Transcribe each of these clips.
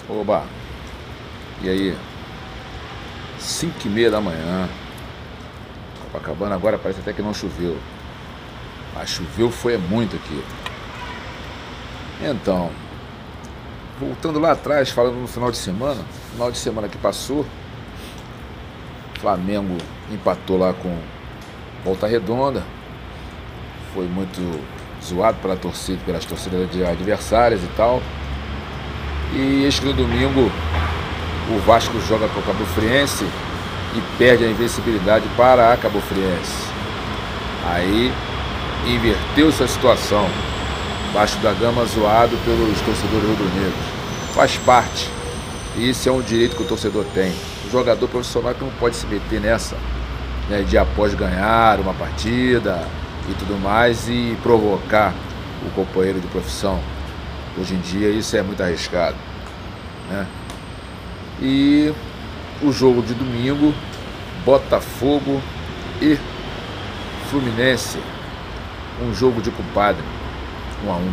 Oba, e aí? 5h30 da manhã. Copacabana agora parece até que não choveu. Mas choveu foi muito aqui. Então, voltando lá atrás, falando no final de semana que passou, Flamengo empatou lá com Volta Redonda. Foi muito zoado pelas torcidas adversárias e tal. E eis que no domingo o Vasco joga com o Cabo Friense e perde a invencibilidade para a Cabo Friense. Aí inverteu-se a situação. Vasco da Gama zoado pelos torcedores rubro-negros. Faz parte. E isso é um direito que o torcedor tem. O jogador profissional que não pode se meter nessa, né, de após ganhar uma partida e tudo mais e provocar o companheiro de profissão. Hoje em dia isso é muito arriscado, né? E o jogo de domingo, Botafogo e Fluminense, um jogo de compadre, 1-1.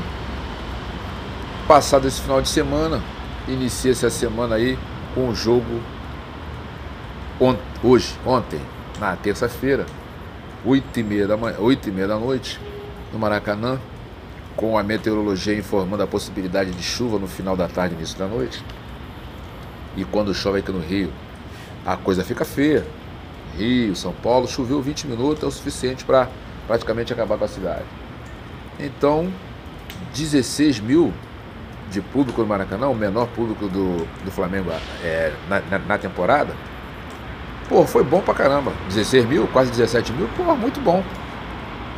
Passado esse final de semana, inicia-se a semana aí com o jogo ontem, na terça-feira, 8h30 da noite, no Maracanã, com a meteorologia informando a possibilidade de chuva no final da tarde e início da noite. E quando chove aqui no Rio, a coisa fica feia. Rio, São Paulo, choveu 20 minutos, é o suficiente para praticamente acabar com a cidade. Então, 16 mil de público no Maracanã, o menor público do Flamengo na temporada. Pô, foi bom pra caramba. 16 mil, quase 17 mil, pô, muito bom.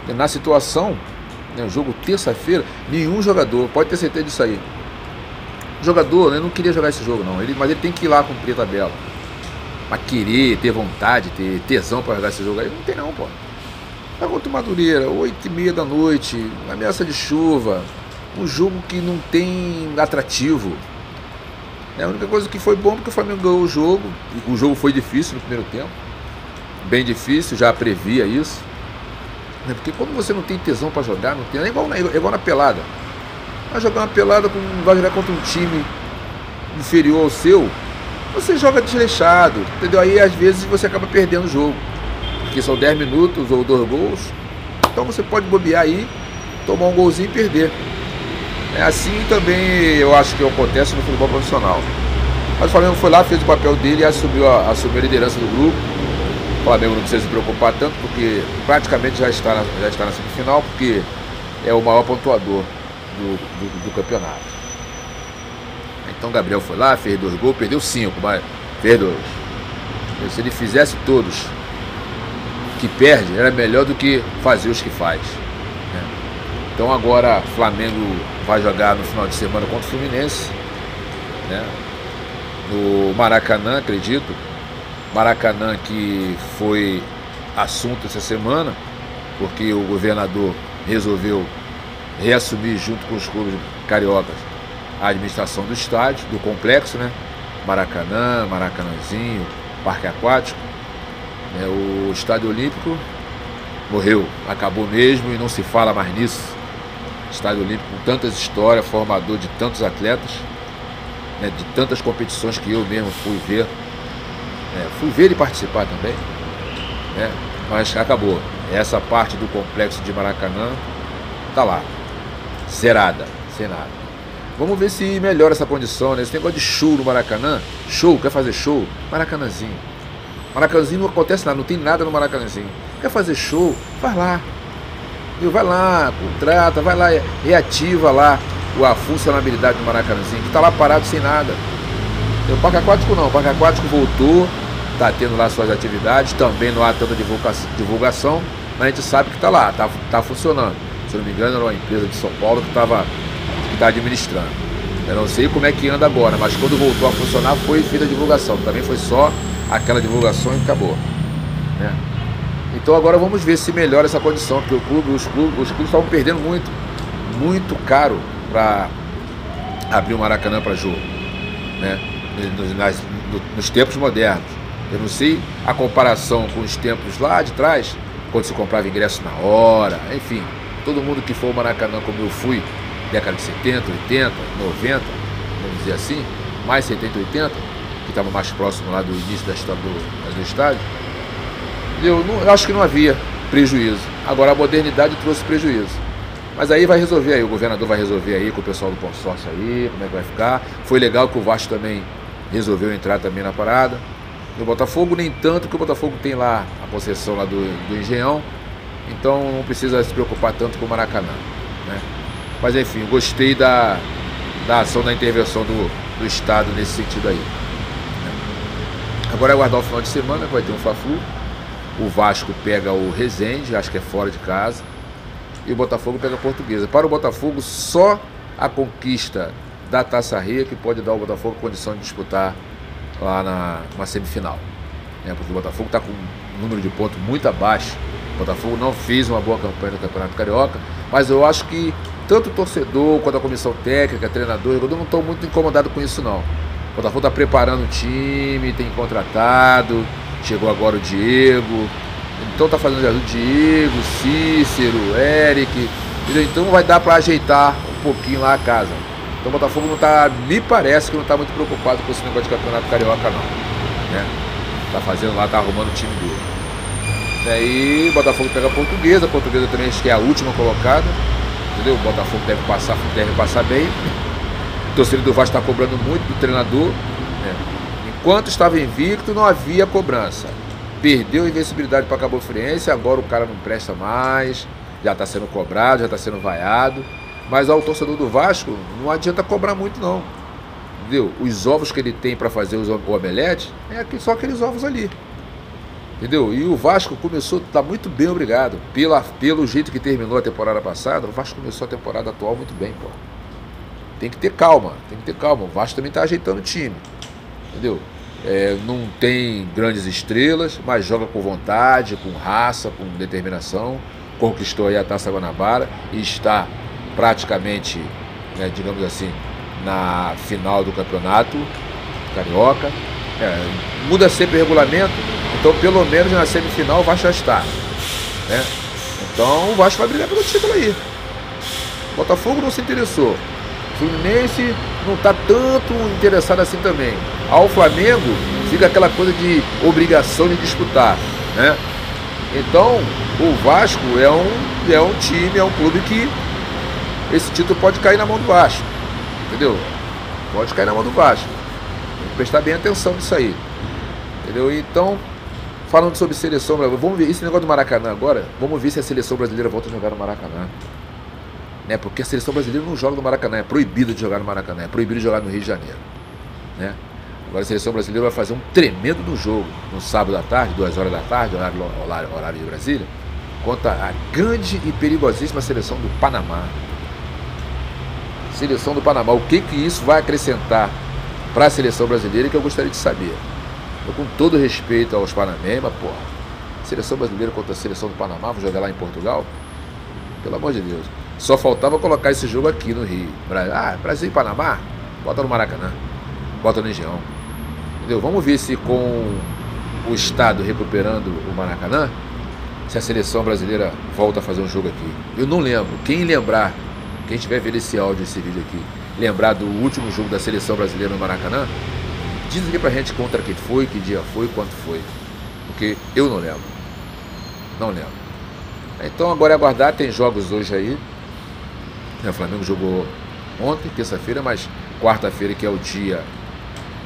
E na situação, né, jogo terça-feira, nenhum jogador, pode ter certeza disso aí. Jogador, né, não queria jogar esse jogo não, mas ele tem que ir lá cumprir a tabela. Mas querer, ter vontade, ter tesão pra jogar esse jogo aí, não tem não, pô. Tá contra o Madureira, 8h30 da noite, ameaça de chuva, um jogo que não tem atrativo. A única coisa que foi bom porque o Flamengo ganhou o jogo. O jogo foi difícil no primeiro tempo, bem difícil, já previa isso. Porque quando você não tem tesão para jogar, não tem, é igual na pelada. Vai jogar uma pelada, vai jogar contra um time inferior ao seu, você joga desleixado, entendeu? Aí às vezes você acaba perdendo o jogo, porque são 10 minutos ou 2 gols. Então você pode bobear aí, tomar um golzinho e perder. É assim também eu acho que acontece no futebol profissional. Mas o Flamengo foi lá, fez o papel dele e assumiu a liderança do grupo. O Flamengo não precisa se preocupar tanto, porque praticamente já está na semifinal, porque é o maior pontuador do campeonato. Então o Gabriel foi lá, fez 2 gols, perdeu 5, mas fez 2. Se ele fizesse todos que perde, era melhor do que fazer os que faz. Então agora o Flamengo vai jogar no final de semana contra o Fluminense, né? No Maracanã, acredito. Maracanã que foi assunto essa semana, porque o governador resolveu reassumir junto com os clubes cariocas a administração do estádio, do complexo, né? Maracanã, Maracanãzinho, Parque Aquático. O Estádio Olímpico morreu, acabou mesmo e não se fala mais nisso. Estádio Olímpico com tantas histórias, formador de tantos atletas, né, de tantas competições que eu mesmo fui ver e participar também, né, mas acabou. Essa parte do complexo de Maracanã tá lá, zerada, sem nada. Vamos ver se melhora essa condição, né? Esse negócio de show no Maracanã, show, quer fazer show? Maracanãzinho. Maracanãzinho não acontece nada, não tem nada no Maracanãzinho. Quer fazer show? Vai lá, contrata, vai lá, reativa lá a funcionalidade do Maracanãzinho, que está lá parado sem nada. O Parque Aquático não, o Parque Aquático voltou, está tendo lá suas atividades, também não há tanta divulgação, mas a gente sabe que está lá, está funcionando. Se eu não me engano, era uma empresa de São Paulo que está administrando. Eu não sei como é que anda agora, mas quando voltou a funcionar foi feita a divulgação, também foi só aquela divulgação e acabou, né? Então agora vamos ver se melhora essa condição, porque os clubes estavam perdendo muito caro para abrir o Maracanã para jogo, né? Nos tempos modernos. Eu não sei a comparação com os tempos lá de trás, quando se comprava ingresso na hora, enfim. Todo mundo que for ao Maracanã como eu fui, década de 70, 80, 90, vamos dizer assim, mais 70, 80, que estava mais próximo lá do início da história do estádio, eu acho que não havia prejuízo. Agora a modernidade trouxe prejuízo. Mas aí vai resolver aí, o governador vai resolver aí com o pessoal do consórcio aí, como é que vai ficar. Foi legal que o Vasco também resolveu entrar também na parada. E o Botafogo nem tanto, que o Botafogo tem lá a concessão lá do Engenhão, então não precisa se preocupar tanto com o Maracanã, né? Mas enfim, eu gostei da ação, da intervenção do Estado nesse sentido aí. Agora é aguardar o final de semana, que vai ter um Fla-Flu. O Vasco pega o Resende, acho que é fora de casa, e o Botafogo pega a Portuguesa. Para o Botafogo, só a conquista da Taça Rio que pode dar ao Botafogo condição de disputar lá numa semifinal, né? Porque o Botafogo está com um número de pontos muito abaixo. O Botafogo não fez uma boa campanha no Campeonato Carioca, mas eu acho que tanto o torcedor quanto a comissão técnica, treinador, jogador, não estão muito incomodados com isso não. O Botafogo está preparando o time, tem contratado, chegou agora o Diego, então está fazendo o Diego, Cícero, Eric, então vai dar para ajeitar um pouquinho lá a casa. Então o Botafogo não está, me parece que não está muito preocupado com esse negócio de Campeonato Carioca não, né? Tá fazendo lá, tá arrumando o time dele. Daí o Botafogo pega a Portuguesa também acho que é a última colocada, entendeu? O Botafogo deve passar bem. O torcedor do Vasco está cobrando muito do treinador, né? Enquanto estava invicto não havia cobrança. Perdeu a invencibilidade para Cabo Friense, agora o cara não presta mais, já está sendo cobrado, já está sendo vaiado. Mas ao torcedor do Vasco não adianta cobrar muito não, entendeu? Os ovos que ele tem para fazer o omelete só aqueles ovos ali, entendeu? E o Vasco começou, tá muito bem, obrigado. Pelo jeito que terminou a temporada passada, o Vasco começou a temporada atual muito bem, pô. Tem que ter calma. O Vasco também tá ajeitando o time, entendeu? Não tem grandes estrelas, mas joga com vontade, com raça, com determinação. Conquistou aí a Taça Guanabara e está praticamente, né, digamos assim, na final do Campeonato Carioca. Muda sempre o regulamento, então pelo menos na semifinal o Vasco já está, né? Então o Vasco vai brigar pelo título aí. O Botafogo não se interessou, o Fluminense não está tanto interessado assim também. Ao Flamengo fica aquela coisa de obrigação de disputar, né? Então o Vasco é um time, é um clube que esse título pode cair na mão do Vasco, entendeu? Pode cair na mão do Vasco. Tem que prestar bem atenção nisso aí, entendeu? Então, falando sobre seleção, vamos ver esse negócio do Maracanã agora. Vamos ver se a seleção brasileira volta a jogar no Maracanã, né? Porque a seleção brasileira não joga no Maracanã, é proibido de jogar no Maracanã, é proibido de jogar no Rio de Janeiro, né? Agora a seleção brasileira vai fazer um tremendo do jogo no sábado à tarde, 2 horas da tarde, horário de Brasília, contra a grande e perigosíssima seleção do Panamá. Seleção do Panamá, o que isso vai acrescentar para a seleção brasileira, que eu gostaria de saber. Eu, com todo respeito aos panamenhos, mas porra, seleção brasileira contra a seleção do Panamá, vou jogar lá em Portugal? Pelo amor de Deus. Só faltava colocar esse jogo aqui no Rio. Brasil e Panamá? Bota no Maracanã, bota no Engenhão, entendeu? Vamos ver se com o Estado recuperando o Maracanã, se a seleção brasileira volta a fazer um jogo aqui. Eu não lembro. Quem lembrar, quem estiver vendo esse áudio, esse vídeo aqui, lembrar do último jogo da seleção brasileira no Maracanã, diz aqui pra gente contra quem foi, que dia foi, quanto foi. Porque eu não lembro. Não lembro. Então agora é aguardar, tem jogos hoje aí. O Flamengo jogou ontem, terça-feira, mas quarta-feira, que é o dia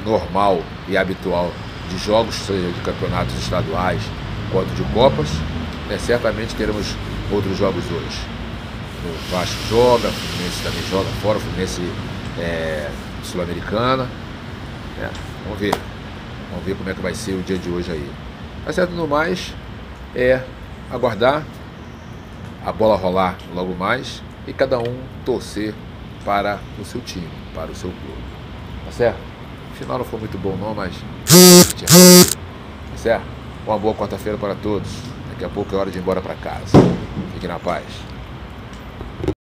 normal e habitual de jogos, seja de campeonatos estaduais quanto de Copas, né? Certamente teremos outros jogos hoje. O Vasco joga, o Fluminense também joga fora, o Fluminense Sul-Americana. Vamos ver como é que vai ser o dia de hoje aí. Mas certo, no mais, aguardar a bola rolar logo mais e cada um torcer para o seu time, para o seu clube. Tá certo? O final não foi muito bom não, mas tá certo? Uma boa quarta-feira para todos. Daqui a pouco é hora de ir embora para casa. Fique na paz.